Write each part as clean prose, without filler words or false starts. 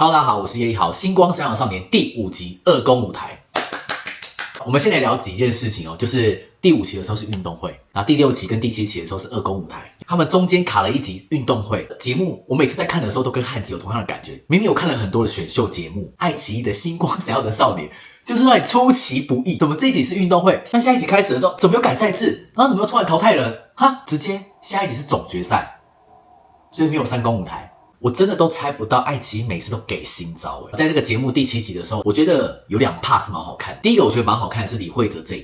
Hello， 大家好，我是叶一豪，星光闪耀少年第5集二公舞台。我们先来聊几件事情哦，就是第5期的时候是运动会，然后第6期跟第7期的时候是二公舞台，他们中间卡了一集运动会节目。我每次在看的时候都跟汉吉有同样的感觉，明明我看了很多的选秀节目，爱奇艺的星光闪耀的少年就是让你出其不意，怎么这一集是运动会，那下一集开始的时候怎么有改赛制，然后怎么又突然淘汰人哈，直接下一集是总决赛，所以没有3公舞台。我真的都猜不到爱奇艺每次都给新招在这个节目第7集的时候，我觉得有2 part 是蛮好看。第一个我觉得蛮好看的是李慧哲这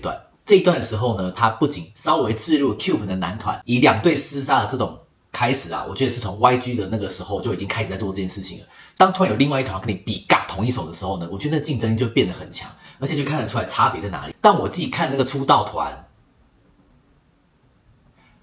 一段的时候呢，他不仅稍微置入 Cube 的男团以2队厮杀的这种开始啊，我觉得是从 YG 的那个时候就已经开始在做这件事情了。当突然有另外一团跟你比尬同一首的时候呢，我觉得那竞争力就变得很强，而且就看得出来差别在哪里。但我自己看那个出道团，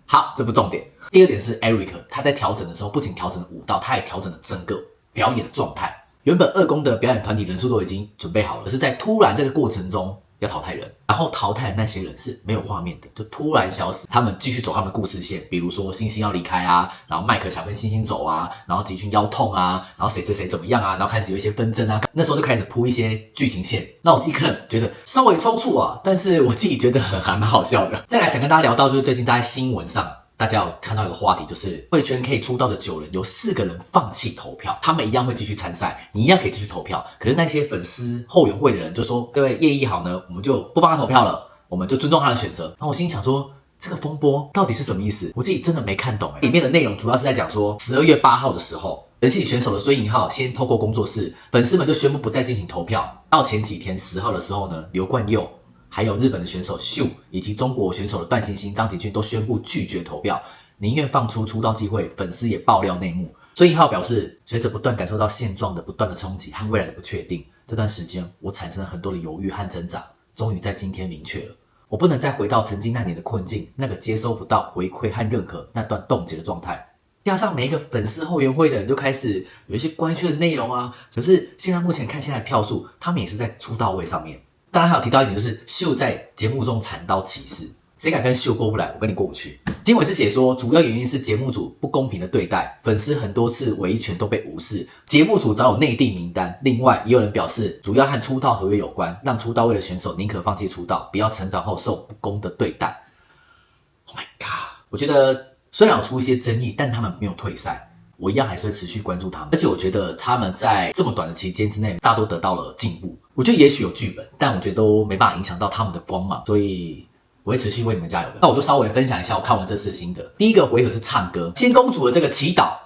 好，这不重点。第二点是 Eric， 他在调整的时候，不仅调整了舞蹈，他也调整了整个表演的状态。原本二公的表演团体人数都已经准备好了，可是在突然这个过程中要淘汰人，然后淘汰的那些人是没有画面的，就突然消失。他们继续走他们的故事线，比如说星星要离开啊，然后麦克想跟星星走啊，然后集群腰痛啊，然后谁怎么样啊，然后开始有一些纷争啊，那时候就开始铺一些剧情线。那我自己可能觉得稍微冲突啊，但是我自己觉得还蛮好笑的。再来想跟大家聊到就是最近大家新闻上。大家有看到一个话题，就是贵圈可以出道的9人，有4个人放弃投票，他们一样会继续参赛，你一样可以继续投票。可是那些粉丝后援会的人就说，对叶一豪呢，我们就不帮他投票了，我们就尊重他的选择。然后我心里想说，这个风波到底是什么意思？我自己真的没看懂里面的内容主要是在讲说，12月8号的时候，人气选手的孙颖浩先透过工作室，粉丝们就宣布不再进行投票。到前几天10号的时候呢，刘冠佑还有日本的选手秀，以及中国选手的段星星、张吉俊都宣布拒绝投票，宁愿放出出道机会。粉丝也爆料内幕，孙颖浩表示，随着不断感受到现状的不断的冲击和未来的不确定，这段时间我产生了很多的犹豫和挣扎，终于在今天明确了，我不能再回到曾经那年的困境，那个接收不到回馈和认可那段冻结的状态。加上每一个粉丝后援会的人就开始有一些关于的内容啊，可是现在目前看现在的票数，他们也是在出道位上面。当然还有提到一点，就是秀在节目中惨遭歧视，谁敢跟秀过不来，我跟你过不去。经纬是写说，主要原因是节目组不公平的对待，粉丝很多次维权都被无视，节目组早有内定名单。另外也有人表示，主要和出道合约有关，让出道位的选手宁可放弃出道，不要成团后受不公的对待。Oh my god！ 我觉得虽然有出一些争议，但他们没有退赛。我一样还是会持续关注他们，而且我觉得他们在这么短的期间之内，大家都得到了进步。我觉得也许有剧本，但我觉得都没办法影响到他们的光芒，所以我会持续为你们加油的。那我就稍微分享一下我看完这次的心得。第一个回合是唱歌，千公主的这个祈祷。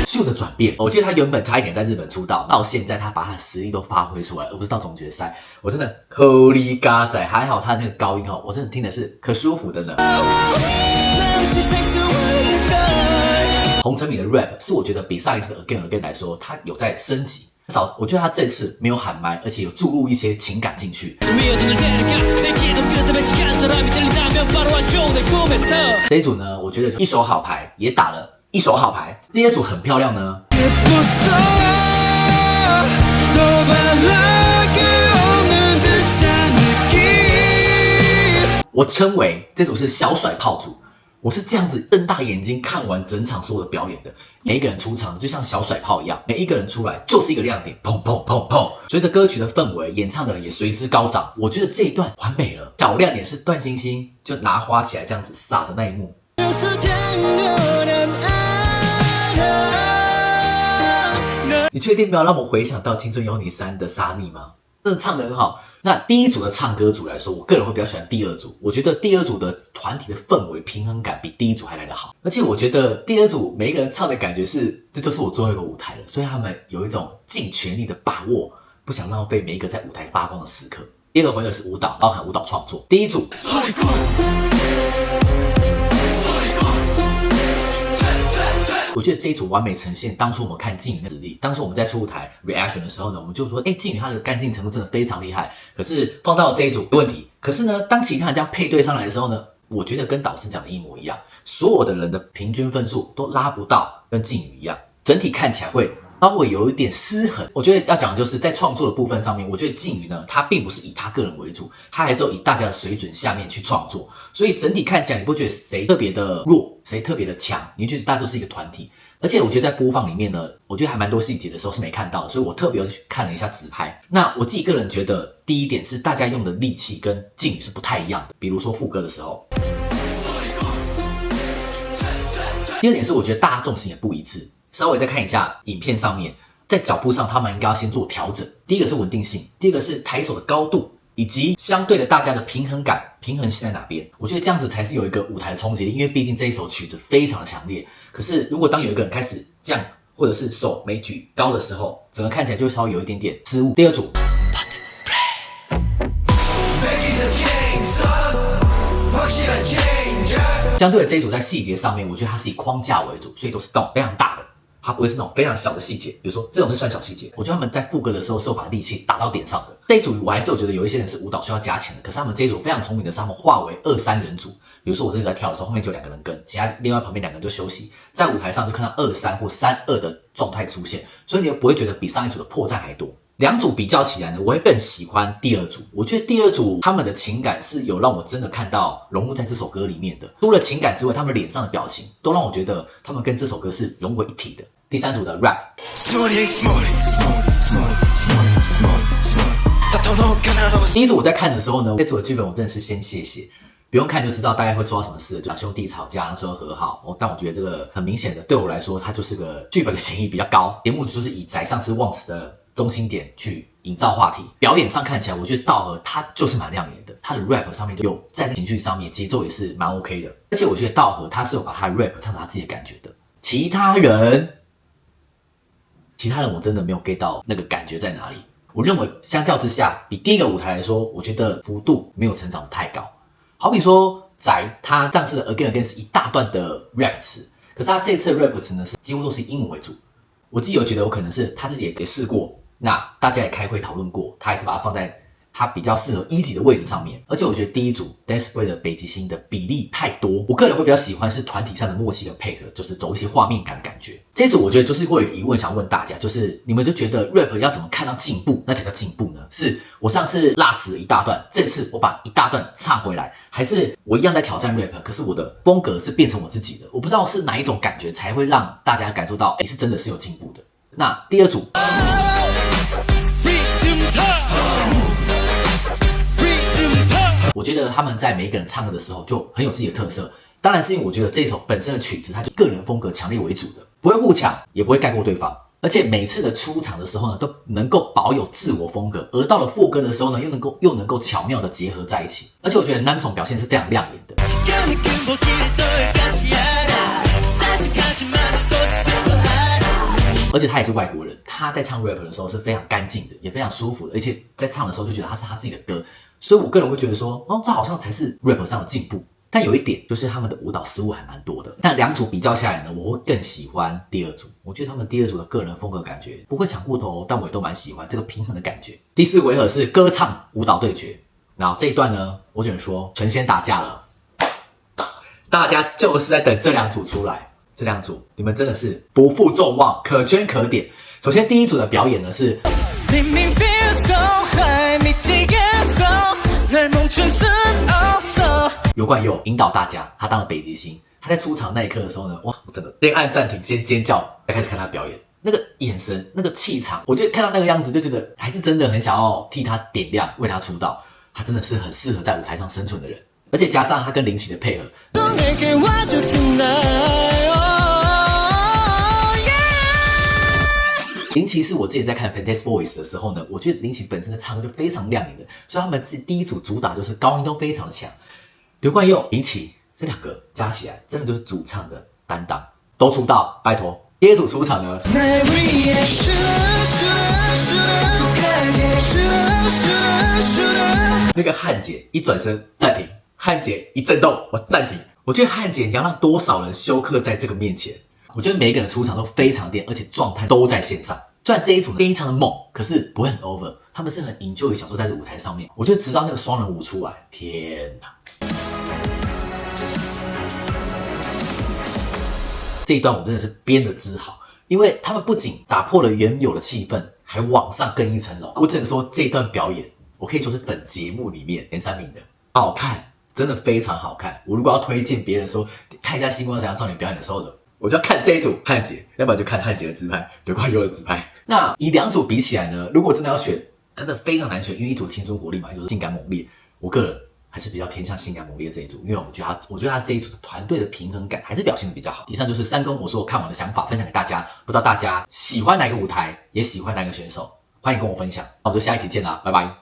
秀的转变，我觉得他原本差一点在日本出道，到现在他把他的实力都发挥出来，而不是到总决赛。我真的可里嘎仔，还好他那个高音我真的听的是可舒服的呢。洪承敏的 rap 是我觉得比上一次的 Again Again 来说，他有在升级。至少我觉得他这次没有喊麦，而且有注入一些情感进去。这一组呢，我觉得一手好牌也打了一手好牌。第二组很漂亮呢，我称为这组是小甩炮组。我是这样子瞪大眼睛看完整场所有的表演的，每一个人出场就像小甩炮一样，每一个人出来就是一个亮点，砰砰砰砰。随着歌曲的氛围，演唱的人也随之高涨。我觉得这一段完美了。小亮点是段星星就拿花起来这样子撒的那一幕。你确定不要让我回想到《青春有你3》的沙逆吗？真的唱得很好。那第一组的唱歌组来说，我个人会比较喜欢第二组。我觉得第二组的团体的氛围平衡感比第一组还来得好，而且我觉得第二组每一个人唱的感觉是，这就是我最后一个舞台了，所以他们有一种尽全力的把握，不想浪费每一个在舞台发光的时刻。第二个回合是舞蹈，包含舞蹈创作。第一组我觉得这一组完美呈现当初我们看靖宇的实力。当初我们在出舞台 reaction 的时候呢，我们就说靖宇他的干净程度真的非常厉害。可是放到了这一组有问题。可是呢，当其他人这样配对上来的时候呢，我觉得跟导师讲的一模一样，所有的人的平均分数都拉不到跟靖宇一样，整体看起来会稍微有一点失衡。我觉得要讲的就是在创作的部分上面，我觉得靖宇呢，他并不是以他个人为主，他还是有以大家的水准下面去创作，所以整体看起来你不觉得谁特别的弱，谁特别的强，你觉得大家都是一个团体。而且我觉得在播放里面呢，我觉得还蛮多细节的时候是没看到的，所以我特别去看了一下直拍。那我自己个人觉得，第一点是大家用的力气跟靖宇是不太一样的，比如说副歌的时候。第二点是我觉得大家重心也不一致，稍微再看一下影片上面，在脚步上他们应该要先做调整。第一个是稳定性，第二个是抬手的高度，以及相对的大家的平衡感，平衡性在哪边？我觉得这样子才是有一个舞台的冲击力，因为毕竟这一首曲子非常的强烈。可是如果当有一个人开始降，或者是手没举高的时候，整个看起来就会稍微有一点点失误。第二组。相对的这一组在细节上面，我觉得它是以框架为主，所以都是那种非常大的，它不会是那种非常小的细节。比如说这种是算小细节，我觉得他们在副歌的时候是有把力气打到点上的。这一组我还是有觉得有一些人是舞蹈需要加钱的，可是他们这一组非常聪明的是他们划为2-3人组。比如说我这组在跳的时候，后面就有2个人跟，其他另外旁边2个人就休息，在舞台上就看到2-3或3-2的状态出现，所以你又不会觉得比上一组的破绽还多。两组比较起来呢，我会更喜欢第二组。我觉得第二组他们的情感是有让我真的看到融入在这首歌里面的。除了情感之外，他们脸上的表情都让我觉得他们跟这首歌是融为一体的。第三组的 rap， 第一组我在看的时候呢，这组的剧本我真的是先谢谢。不用看就知道大概会做到什么事，就兄弟吵架，然后最后和好。但我觉得这个很明显的，对我来说，它就是个剧本的嫌疑比较高。节目组就是以宰上次忘词的中心点去营造话题，表演上看起来，我觉得道和他就是蛮亮眼的，他的 rap 上面就有在情绪上面节奏也是蛮 OK 的，而且我觉得道和他是有把他的 rap 唱成他自己的感觉的。其他人我真的没有 get 到那个感觉在哪里。我认为相较之下，比第一个舞台来说，我觉得幅度没有成长得太高。好比说宰他上次的 Again Again 是一大段的 rap 词，可是他这次的 rap 词呢是几乎都是以英文为主。我自己有觉得有可能是他自己也试过，那大家也开会讨论过，他还是把它放在他比较适合一级的位置上面。而且我觉得第一组 Desperate 的北极星的比例太多，我个人会比较喜欢是团体上的默契的配合，就是走一些画面感的感觉。这一组我觉得就是会有疑问想问大家，就是你们就觉得 rap 要怎么看到进步？那才叫进步呢？是我上次落死了一大段，这次我把一大段唱回来，还是我一样在挑战 rap， 可是我的风格是变成我自己的？我不知道是哪一种感觉才会让大家感受到，是真的是有进步的。那第二组。我觉得他们在每一个人唱歌的时候就很有自己的特色，当然是因为我觉得这首本身的曲子它就个人风格强烈为主的，不会互抢，也不会盖过对方，而且每次的出场的时候呢，都能够保有自我风格，而到了副歌的时候呢，又能够巧妙的结合在一起，而且我觉得 Namsoong 表现是非常亮眼的。而且他也是外国人，他在唱 rap 的时候是非常干净的，也非常舒服的，而且在唱的时候就觉得他是他自己的歌，所以我个人会觉得说，这好像才是 rap 上的进步。但有一点就是他们的舞蹈失误还蛮多的。但两组比较下来呢，我会更喜欢第二组。我觉得他们第二组的个人风格感觉不会抢过头，但我也都蛮喜欢这个平衡的感觉。第4回合是歌唱舞蹈对决，然后这一段呢，我只能说神仙打架了，大家就是在等这两组出来。这两组你们真的是不负众望，可圈可点。首先第一组的表演呢是尤冠佑引导大家，他当了北极星。他在出场那一刻的时候呢，哇，我整个先按暂停，先尖叫，再开始看他表演。那个眼神，那个气场，我觉得看到那个样子就觉得还是真的很想要替他点亮，为他出道。他真的是很适合在舞台上生存的人，而且加上他跟林奇的配合。林奇是我之前在看 Fantastic Voice 的时候呢，我觉得林奇本身的唱歌就非常亮眼的，所以他们第一组主打就是高音都非常的强。刘冠佑、林奇这两个加起来，真的就是主唱的担当，都出道，拜托。第二组出场呢，那个汉姐一转身暂停，汉姐一震动我暂停。我觉得汉姐你要让多少人休克在这个面前？我觉得每一个人出场都非常电，而且状态都在线上。虽然这一组非常的猛，可是不会很 over， 他们是很 enjoy 享受在这舞台上面。我觉得直到那个双人舞出来，天哪！这一段我真的是编的之好，因为他们不仅打破了原有的气氛，还往上更一层楼。我只能说这段表演，我可以说是本节目里面前3名的，好看，真的非常好看。我如果要推荐别人说看一下星光闪耀少年表演的时候的，我就要看这一组汉杰，要不然就看汉杰的自拍，刘冠佑的自拍。那以2组比起来呢，如果真的要选，真的非常难选，因为一组青春活力嘛，一组是性感猛烈。我个人还是比较偏向性感猛烈这一组，因为我觉得他这一组的团队的平衡感还是表现的比较好。以上就是3公我说我看完的想法，分享给大家。不知道大家喜欢哪个舞台，也喜欢哪个选手，欢迎跟我分享。那我们就下一期见啦，拜拜。